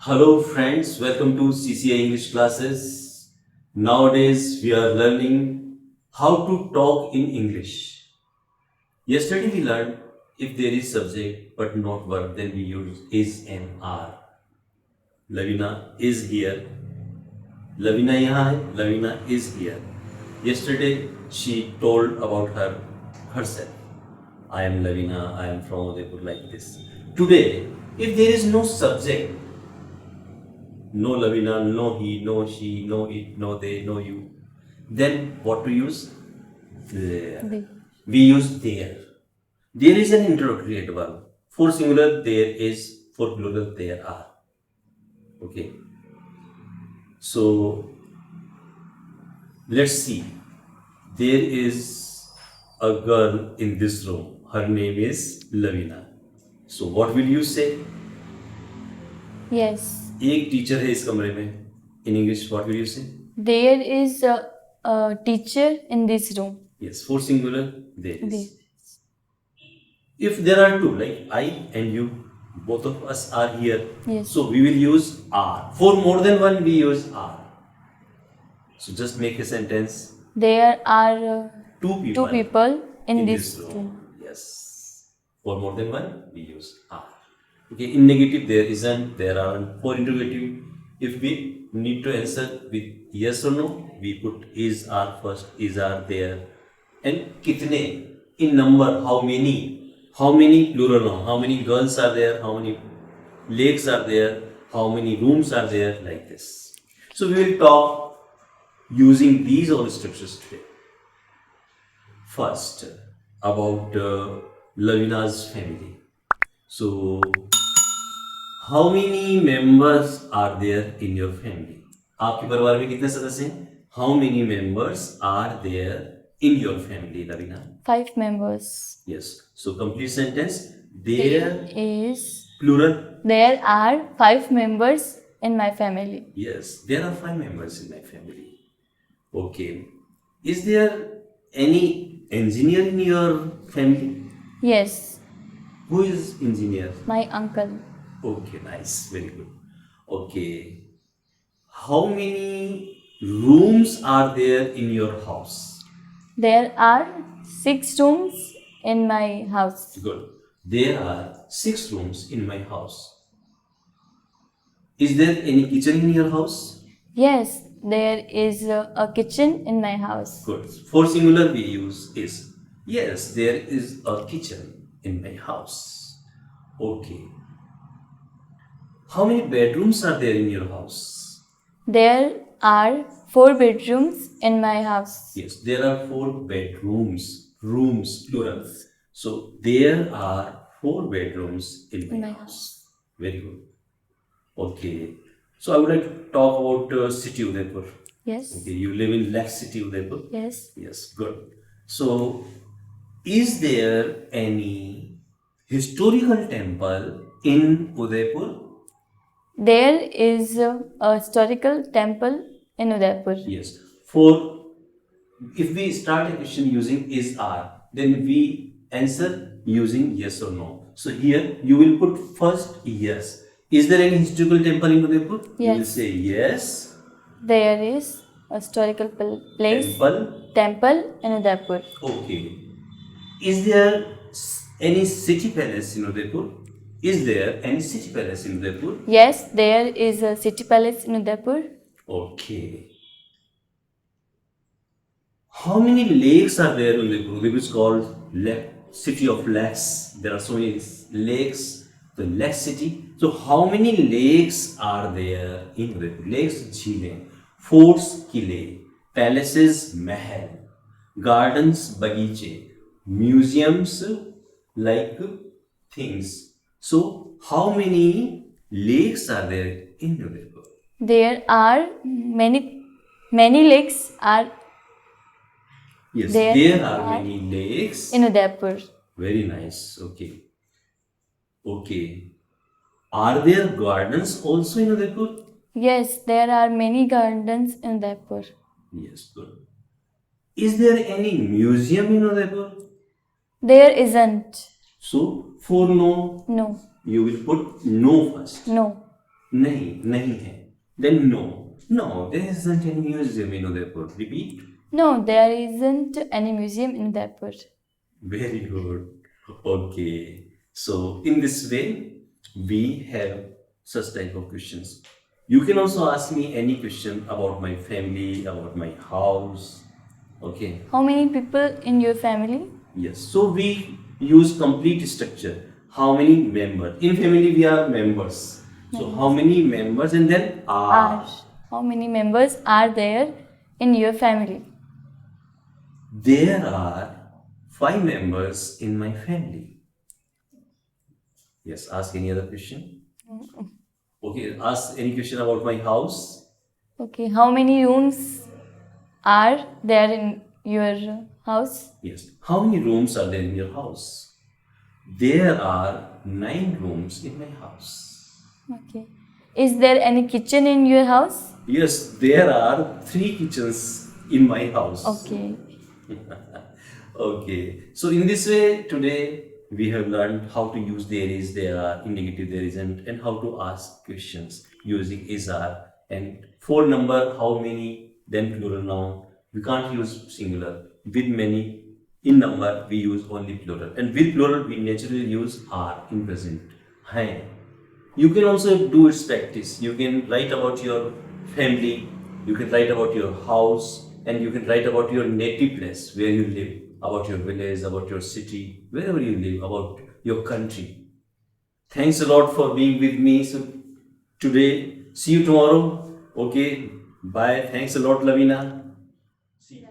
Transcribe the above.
Hello friends, welcome to CCA English classes. Nowadays we are learning how to talk in English. Yesterday we learned if there is subject but not verb, then we use is and are. Lavina is here. Lavina यहाँ है. Lavina is here. Yesterday she told about herself. I am Lavina. I am from Udaipur, like this. Today, if there is no subject, no Lavina, no he, no she, no it, no they, no you, then what to use? There. We use there. There is an introductory verb. For singular, there is. For plural, there are. Okay. So, let's see. There is a girl in this room. Her name is Lavina. So, what will you say? Yes. एक teacher है इस कमरे में. In English, what will you say? There is a teacher in this room. Yes, for singular, there is. If there are two, like I and you, both of us are here. Yes. So we will use are. For more than one, we use are. So just make a sentence. There are Two two people in this room. room. Yes. For more than one, we use are. Okay. In negative, there isn't, there aren't. For interrogative, if we need to answer with yes or no, we put is, are first, is, are, there. And kitne, in number, how many plural now, how many girls are there, how many lakes are there, how many rooms are there, like this. So we will talk using these all structures today. First, about Lavina's family. So, how many members are there in your family? आपके परिवार में कितने सदस्य हैं? How many members are there in your family, Lavina? 5 members. Yes. So complete sentence. There is plural. There are 5 members in my family. Yes, there are 5 members in my family. Okay. Is there any engineer in your family? Yes. Who is engineer? My uncle. Okay, nice. Very good. Okay. How many rooms are there in your house? There are 6 rooms in my house. Good. There are 6 rooms in my house. Is there any kitchen in your house? Yes, there is a kitchen in my house. Good. For singular, we use is. Yes, there is a kitchen in my house. Okay. How many bedrooms are there in your house? There are 4 bedrooms in my house. Yes, there are 4 bedrooms. Rooms, plural. So, there are 4 bedrooms in my house. Very good. Okay. So, I would like to talk about city Udaipur. Yes. Okay, you live in Lake City Udaipur? Yes. Yes, good. So, is there any historical temple in Udaipur? There is a historical temple in Udaipur. Yes. For if we start a question using is are, then we answer using yes or no. So here you will put first yes. Is there any historical temple in Udaipur? Yes. You will say yes. There is a historical place. Temple in Udaipur. Okay. Is there any city palace in Udaipur? Is there any city palace in Udaipur? Yes, there is a city palace in Udaipur. Okay. How many lakes are there in Udaipur? Udaipur is called city of lakes. There are so many lakes, the lake city. So how many lakes are there in Udaipur? Lakes, झीलें, forts, किले, palaces, महल, gardens, बगीचे, museums, like things. So how many lakes are there in Udaipur? There are many lakes are. Yes, there are many lakes in Udaipur. Very nice. Okay. Okay. Are there gardens also in Udaipur? Yes, there are many gardens in Udaipur. Yes, good. Is there any museum in Udaipur? There isn't. So, for no, No. you will put no first. No. नहीं, नहीं है. Then no. No, there isn't any museum in Udaipur. Repeat. No, there isn't any museum in Udaipur. Very good. Okay. So in this way, we have such type of questions. You can also ask me any question about my family, about my house. Okay. How many people in your family? Yes. So we use complete structure. How many members? In family we are members. So how many members and then are. How many members are there in your family? There are 5 members in my family. Yes, ask any other question. Okay, ask any question about my house. Okay, how many rooms are there in your house? Yes, how many rooms are there in your house? There are 9 rooms in my house. Okay. Is there any kitchen in your house? Yes, there are 3 kitchens in my house. Okay. Okay, so in this way today we have learned how to use there is, there are, indicative there isn't, and how to ask questions using is, are, and for number how many, then plural noun. We can't use singular. With many, in number we use only plural, and with plural we naturally use are in present. Hai. You can also do its practice. You can write about your family, you can write about your house, and you can write about your native place where you live, about your village, about your city, wherever you live, about your country. Thanks a lot for being with me. So today, see you tomorrow. Okay, bye. Thanks a lot, Lavina. See you.